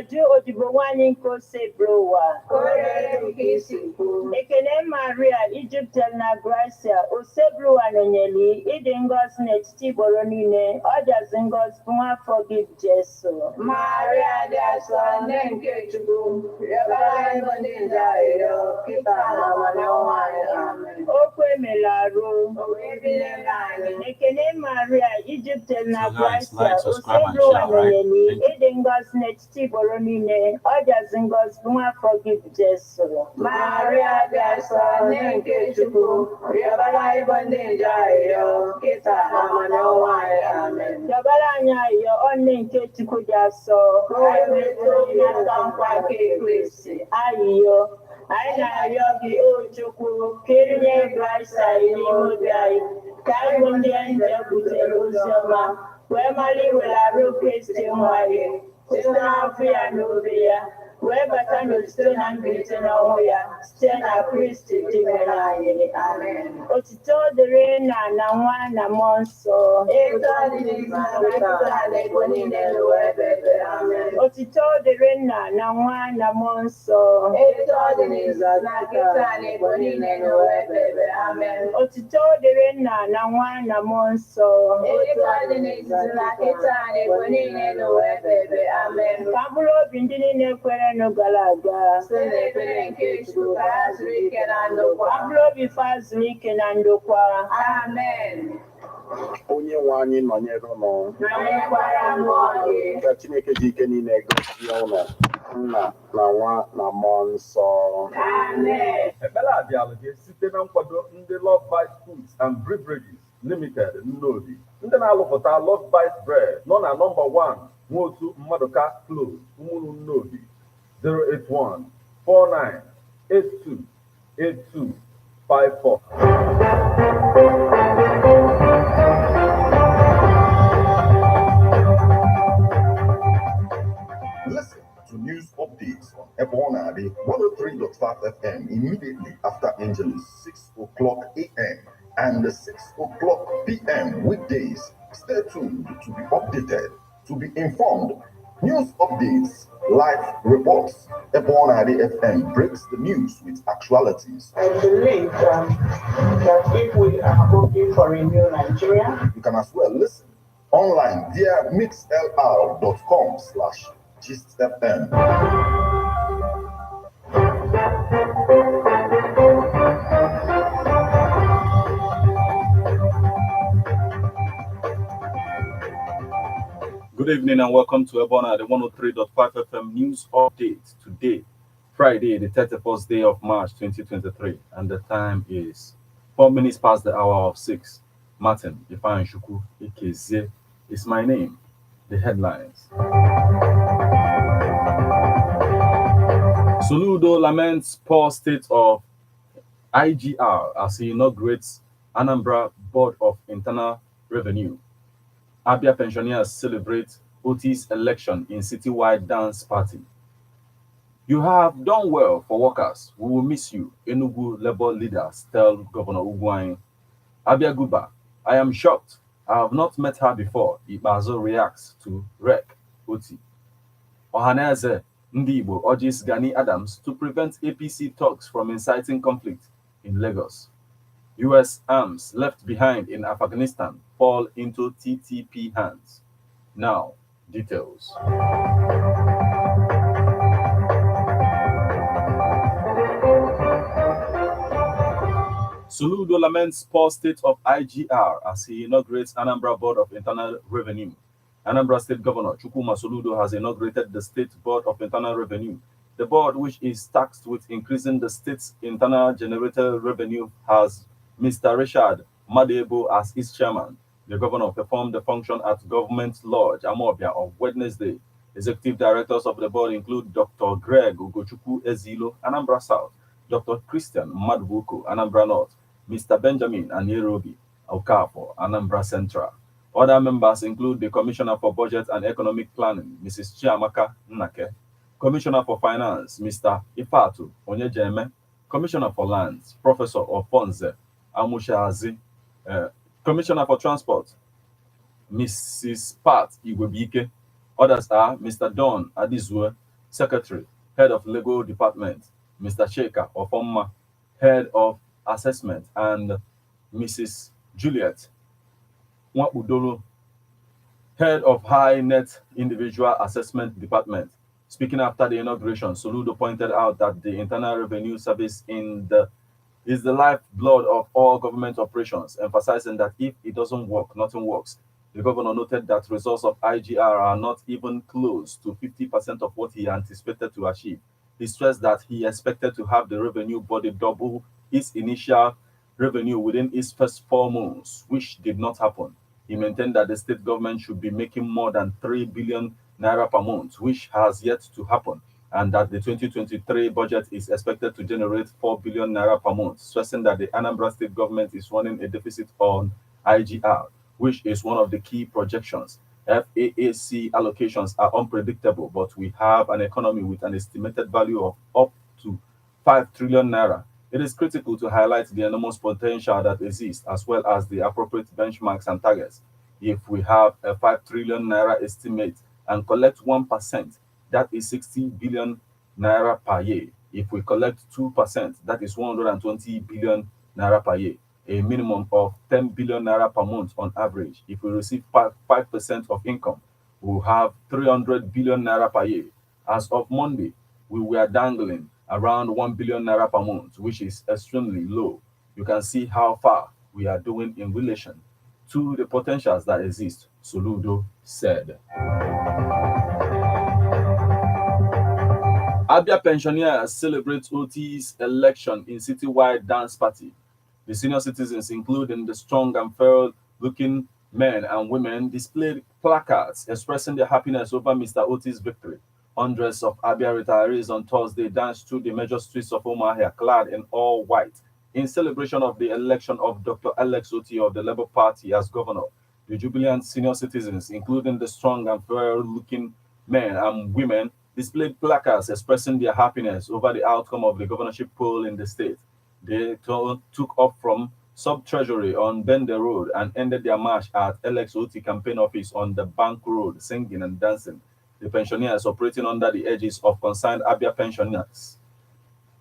Chinedu odibo nwanyị nke ose browa. Ekene Maria Egyptian na Gracia ose browa nọnyeli ịdị ngọzi n'etiti igboro niile ọ jazi ngọzi bụ nwafọ gị Jesu. Maria dị asọ nne nke Chukwu rịọbara anyị bụ ndị nje arịrịọ kịta na n'ọnwa anyị. Amen. Okwu emela arụ. O wee bilie anyị. Ekene Maria Egyptian na So guys, Gracia like, ose subscribe, and browa share, right? nọnyeli Thank you. ịdị ngọzi n'etiti igboro niile ọ jazi ngọzi bụ nwafọ gị Jesu. Maria dị asọ nne nke Chukwu rịọbara anyị bụ ndị nje arịrịọ kịta na n'ọnwa anyị. Amen. Rịọbara anyị arịrịọ ọnne nke Chukwu dị asọ. Anyị metụrụ n'aka nkwa nke Kristi. Arịrịọ anyị na-arịọ gị o Chukwu ka erinye Kraịst anyị n'ime obi anyị ka anyị bụ ndị nje butere ozi ọma wee mara iwere arụ Kristi nwa ya site n'afọ ya na obi ya wee bata n'otito na mbilite n'ọnwụ ya site na Kristi dị mere anyị. Amen. Otito dịrị Nna na Nwa na Mmụọ Nsọ. Etu ọ dị n'izu na kịta na ebo niile n'ụwa ebe ebe. Amen. Otito dịrị Nna na Nwa na Mmụọ Nsọ. Etu ọ dị n'izu na kịta na ebo niile n'ụwa ebe ebe. Amen. Otito dịrị Nna na Nwa na Mmụọ Nsọ. Etu ọ dị n'izu na kịta na ebo niile n'ụwa ebe ebe. Amen. Ka mkpụrụ obi ndị niile kwere gara aga site n'ekpere nke Chukwu ka ha zuru ike na ndokwa. ka mkpụrụ obi fa zuru ike na ndokwa. Amen. Onye nwe anyị nọnyere ụnụ Nọnyekwara mmụọ gị. ka Chineke ji ike niile gozie ụnụ Nna na Nwa na Mmụọ Nsọ. Amen. Ekpere a bịara gị site na nkwado ndị Love Bite Foods and Beverages Limited Nnobi, ndị na-alụpụta Love Bite Bread nọ na nọmba 1 Nwotu Mmadụka Close, Umuru Nnobi, 081-4982-8254. Listen to news updates on Ebonadi 103.5 FM immediately after Angeles 6 o'clock a.m. and 6 o'clock p.m. weekdays. Stay tuned to be updated, to be informed. News updates, live reports. Ebonadi FM breaks the news with actualities. I believe that if we are looking for a new Nigeria, You can as well listen online via mixlr.com/GistFM. Good evening and welcome to Ebona, the 103.5 FM news update. Today, Friday, the 31st day of March 2023, and the time is 4 minutes past the hour of 6. Martin Ifan Shuku Ikeze is my name. The headlines. Soludo laments poor state of IGR as he inaugurates Anambra Board of Internal Revenue. Abia pensioners celebrate Otis election in citywide dance party. You have done well for workers. We will miss you. Enugu Labour leaders tell Governor Ugwuanyi. Abia Guba, I am shocked. I have not met her before. Ibazo reacts to wreck Oti. Ohaneze Ndibo urges Gani Adams to prevent APC talks from inciting conflict in Lagos. U.S. arms left behind in Afghanistan fall into TTP hands. Now, details. Soludo laments poor state of IGR as he inaugurates Anambra Board of Internal Revenue. Anambra State Governor Chukwuma Soludo has inaugurated the State Board of Internal Revenue. The board, which is tasked with increasing the state's internal generated revenue, has Mr. Richard Madebo as its chairman. The governor performed the function at Government Lodge, Amobia, on Wednesday. Executive directors of the board include Dr. Greg Ugochukwu Ezilo, Anambra South, Dr. Christian Madbuko, Anambra North, Mr. Benjamin Anirobi Okafor, Anambra Central. Other members include the Commissioner for Budget and Economic Planning, Mrs. Chiamaka Nnake, Commissioner for Finance, Mr. Ifatu Onyejeme, Commissioner for Lands, Professor Ofonze Amushazi, Commissioner for Transport, Mrs. Pat Igwebike. Others are Mr. Don Adizue, Secretary, Head of Legal Department, Mr. Shaker Ofoma, Head of Assessment, and Mrs. Juliet Nwakudolo, Head of High Net Individual Assessment Department. Speaking after the inauguration, Soludo pointed out that the Internal Revenue Service is the lifeblood of all government operations, emphasizing that if it doesn't work, nothing works. The governor noted that results of IGR are not even close to 50% of what he anticipated to achieve. He stressed that he expected to have the revenue body double its initial revenue within its first 4 months, which did not happen. He maintained that the state government should be making more than 3 billion naira per month, which has yet to happen, and that the 2023 budget is expected to generate 4 billion naira per month, stressing that the Anambra state government is running a deficit on IGR, which is one of the key projections. FAAC allocations are unpredictable, but we have an economy with an estimated value of up to 5 trillion naira. It is critical to highlight the enormous potential that exists, as well as the appropriate benchmarks and targets. If we have a 5 trillion naira estimate and collect 1%, that is 60 billion naira per year. If we collect 2%, that is 120 billion naira per year, a minimum of 10 billion naira per month on average. If we receive 5% of income, we'll have 300 billion naira per year. As of Monday, we were dangling around 1 billion naira per month, which is extremely low. You can see how far we are doing in relation to the potentials that exist, Soludo said. Abia pensioners celebrate OT's election in citywide dance party. The senior citizens, including the strong and fair-looking men and women, displayed placards expressing their happiness over Mr. Oti's victory. Hundreds of Abia retirees on Thursday danced through the major streets of Umuahia clad in all white in celebration of the election of Dr. Alex Oti of the Labour Party as governor. The jubilant senior citizens, including the strong and fair-looking men and women, displayed placards expressing their happiness over the outcome of the governorship poll in the state. They took off from Sub-Treasury on Bende Road and ended their march at LXOT campaign office on the Bank Road, singing and dancing. The pensioners operating under the edges of concerned Abia pensioners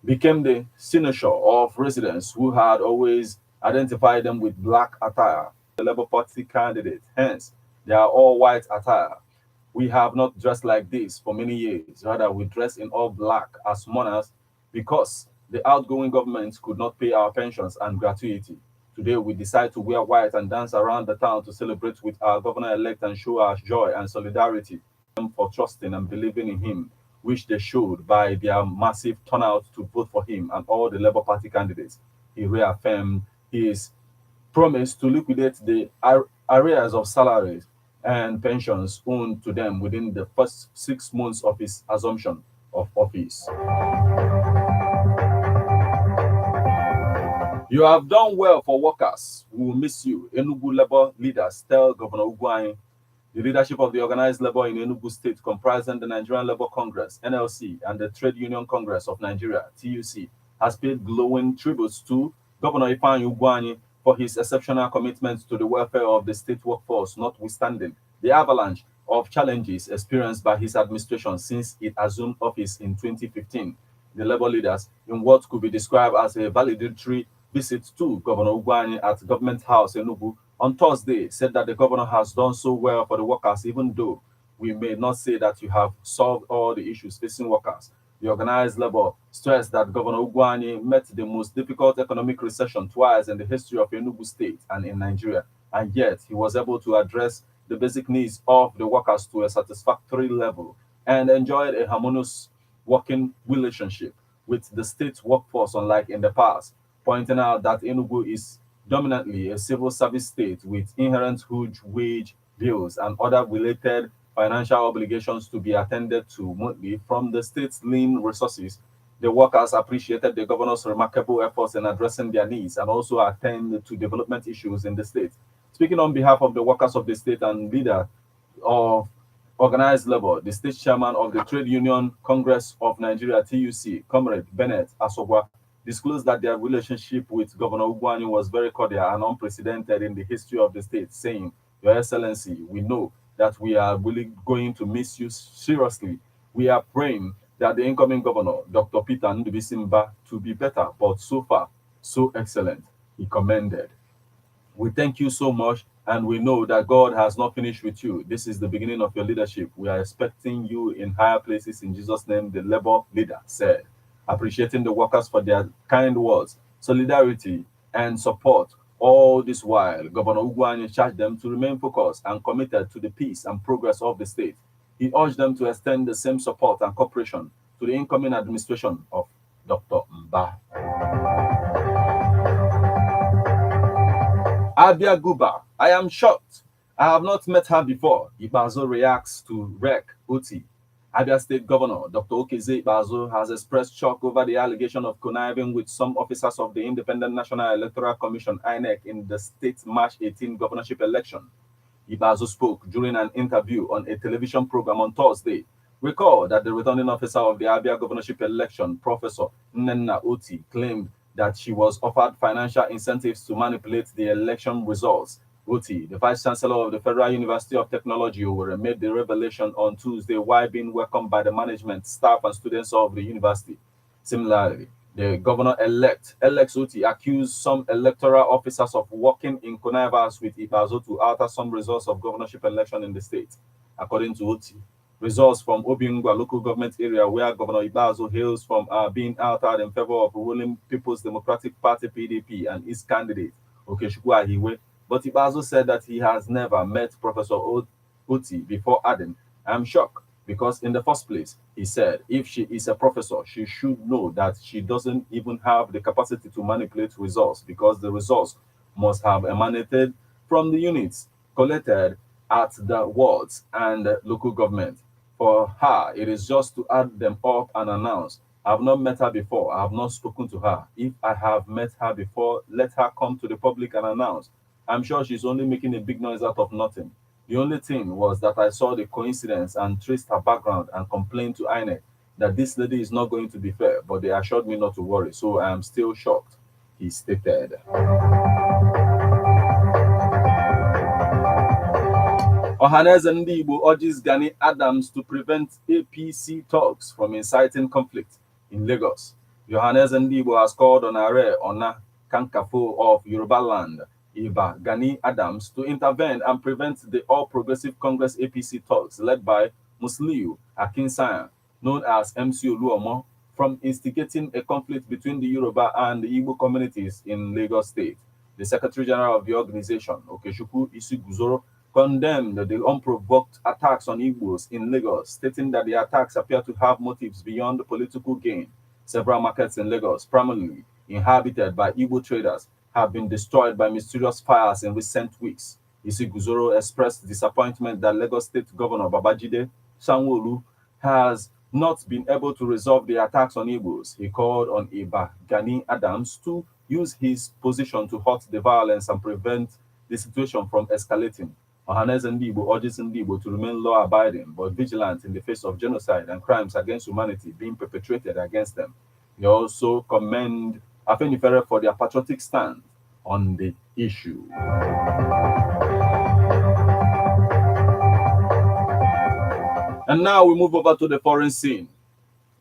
became the cynosure of residents who had always identified them with black attire. The Labour Party candidate, hence, they are all white attire. We have not dressed like this for many years. Rather, we dress in all black as mourners because the outgoing government could not pay our pensions and gratuity. Today, we decide to wear white and dance around the town to celebrate with our governor-elect and show our joy and solidarity for trusting and believing in him, which they showed by their massive turnout to vote for him and all the Labour Party candidates. He reaffirmed his promise to liquidate the arrears of salaries and pensions owed to them within the first 6 months of his assumption of office. You have done well for workers. We will miss you. Enugu Labour leaders tell Governor Ugwuanyi. The leadership of the organized labor in Enugu State, comprising the Nigerian Labour Congress, NLC, and the Trade Union Congress of Nigeria, TUC, has paid glowing tributes to Governor Ifeanyi Ugwuanyi for his exceptional commitment to the welfare of the state workforce, notwithstanding the avalanche of challenges experienced by his administration since it assumed office in 2015. The labor leaders, in what could be described as a valedictory visit to Governor Ugwuanyi at Government House Enugu on Thursday, said that the governor has done so well for the workers, even though we may not say that you have solved all the issues facing workers. The organized labor stressed that Governor Ugwuanyi met the most difficult economic recession twice in the history of Enugu State and in Nigeria, and yet he was able to address the basic needs of the workers to a satisfactory level and enjoyed a harmonious working relationship with the state workforce, unlike in the past, pointing out that Enugu is dominantly a civil service state with inherent huge wage bills and other related financial obligations to be attended to monthly from the state's lean resources. The workers appreciated the governor's remarkable efforts in addressing their needs and also attend to development issues in the state. Speaking on behalf of the workers of the state and leader of organized labor, the state chairman of the Trade Union Congress of Nigeria, TUC, Comrade Bennett Asogwa, disclosed that their relationship with Governor Ugwuanyi was very cordial and unprecedented in the history of the state, saying, "Your Excellency, we know that we are really going to miss you seriously. We are praying that the incoming governor, Dr. Peter Ndubisimba, to be better, but so far, so excellent. He commended. We thank you so much, and we know that God has not finished with you. This is the beginning of your leadership. We are expecting you in higher places in Jesus' name, the Labour leader said, appreciating the workers for their kind words, solidarity, and support. All this while, Governor Ugwuanyi charged them to remain focused and committed to the peace and progress of the state. He urged them to extend the same support and cooperation to the incoming administration of Dr. Mba. Abia Guba, I am shocked. I have not met her before. Ibazo reacts to wreck Oti. Abia State Governor Dr. Okeze Ibazo has expressed shock over the allegation of conniving with some officers of the Independent National Electoral Commission (INEC) in the state's March 18 governorship election. Ibazo spoke during an interview on a television program on Thursday. Recall that the returning officer of the Abia governorship election, Professor Nnenna Oti, claimed that she was offered financial incentives to manipulate the election results. Oti, the Vice Chancellor of the Federal University of Technology, Owerri, made the revelation on Tuesday while being welcomed by the management, staff, and students of the university. Similarly, the governor-elect, Alex Oti, accused some electoral officers of working in connivance with Ibazo to alter some results of governorship election in the state. According to Oti, results from Obingwa local government area where Governor Ibazo hails from are being altered in favor of ruling People's Democratic Party (PDP) and its candidate, Okechukwu Ahiwe. But Ibazo said that he has never met Professor Oti before, adding, "I'm shocked because in the first place," he said, "if she is a professor, she should know that she doesn't even have the capacity to manipulate results because the results must have emanated from the units collected at the wards and local government. For her, it is just to add them up and announce. I have not met her before. I have not spoken to her. If I have met her before, let her come to the public and announce. I'm sure she's only making a big noise out of nothing. The only thing was that I saw the coincidence and traced her background and complained to INEC that this lady is not going to be fair, but they assured me not to worry, so I am still shocked," he stated. Ohaneze Ndị Igbo urges Gani Adams to prevent APC talks from inciting conflict in Lagos. Ohaneze Ndị Igbo has called on Are Ona Kankafo of Yoruba land, Iba Gani Adams, to intervene and prevent the All Progressive Congress APC talks led by Musliu Akinsanya, known as MC Oluomo, from instigating a conflict between the Yoruba and the Igbo communities in Lagos State. The Secretary General of the organization, Okechukwu Isiguzoro, condemned the unprovoked attacks on Igbos in Lagos, stating that the attacks appear to have motives beyond political gain. Several markets in Lagos, primarily inhabited by Igbo traders, have been destroyed by mysterious fires in recent weeks. Isiguzoro expressed disappointment that Lagos State Governor Babajide Sanwo-Olu has not been able to resolve the attacks on Igbos. He called on Iba Gani Adams to use his position to halt the violence and prevent the situation from escalating. Ohaneze Ndị Igbo urges Ndị Igbo to remain law-abiding but vigilant in the face of genocide and crimes against humanity being perpetrated against them. He also commended Afenifere for their patriotic stand on the issue. And now we move over to the foreign scene.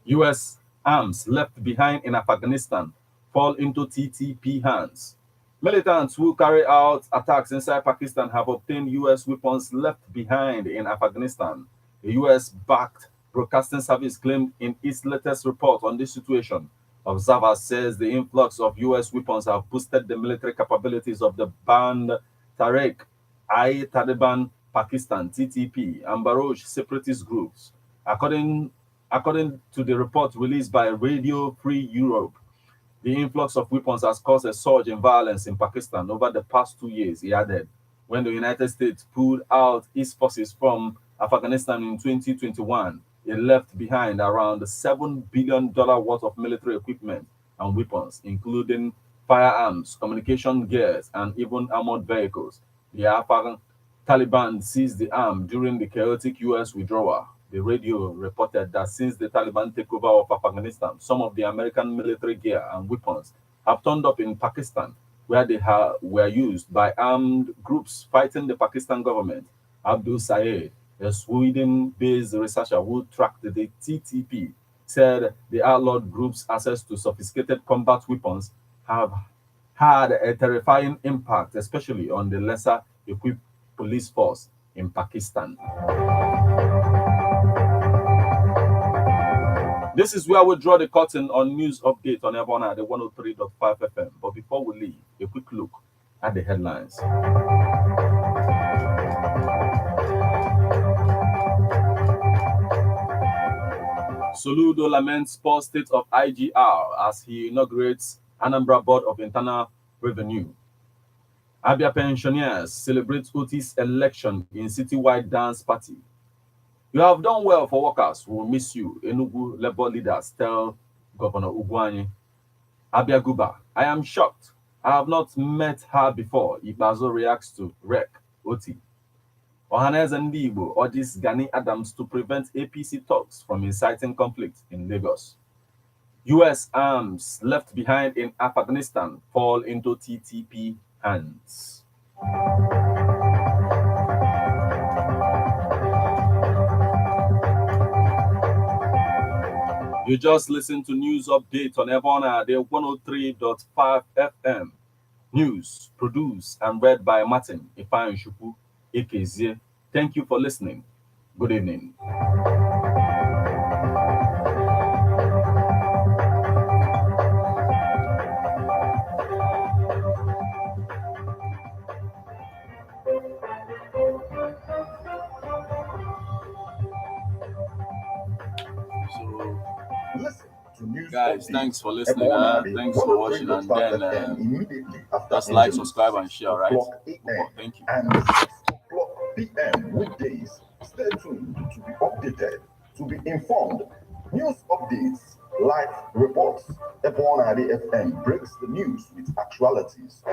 U.S. arms left behind in Afghanistan fall into TTP hands. Militants who carry out attacks inside Pakistan have obtained U.S. weapons left behind in Afghanistan. The U.S.-backed broadcasting service claimed in its latest report on this situation. Observers says the influx of U.S. weapons have boosted the military capabilities of the banned Taliban Pakistan (TTP) and Baruch separatist groups. According to the report released by Radio Free Europe, the influx of weapons has caused a surge in violence in Pakistan over the past 2 years, he added. When the United States pulled out its forces from Afghanistan in 2021, it left behind around $7 billion worth of military equipment and weapons, including firearms, communication gears, and even armored vehicles. The Afghan Taliban seized the arm during the chaotic U.S. withdrawal. The radio reported that since the Taliban takeover of Afghanistan, some of the American military gear and weapons have turned up in Pakistan, where they were used by armed groups fighting the Pakistan government. Abdul Syed, a Sweden-based researcher who tracked the TTP, said the outlawed group's access to sophisticated combat weapons have had a terrifying impact, especially on the lesser equipped police force in Pakistan. This is where we draw the curtain on news update on Ebona at the 103.5 FM. But before we leave, a quick look at the headlines. Soludo laments poor state of IGR as he inaugurates Anambra Board of Internal Revenue. Abia pensioners celebrate Otis election in citywide dance party. You have done well for workers. We will miss you. Enugu Labour leaders tell Governor Ugwuanyi. Abia Guba, I am shocked. I have not met her before. Ibazo reacts to wreck Oti. Ohaneze Ndi Igbo urges Gani Adams to prevent APC talks from inciting conflict in Lagos. US arms left behind in Afghanistan fall into TTP hands. You just listened to news update on Ebona, the 103.5 FM. News produced and read by Martin Ifeanyi Shuku, AKZ. Thank you for listening. Good evening. Listen to news Guys, updates. thanks for listening. Ebona, Thanks for watching, and then immediately after just like, Angels, subscribe, and share, right? 6 o'clock AM Thank you. and 6 o'clock PM weekdays. Stay tuned to be updated, to be informed. News updates, live reports. Ebona FM breaks the news with actualities.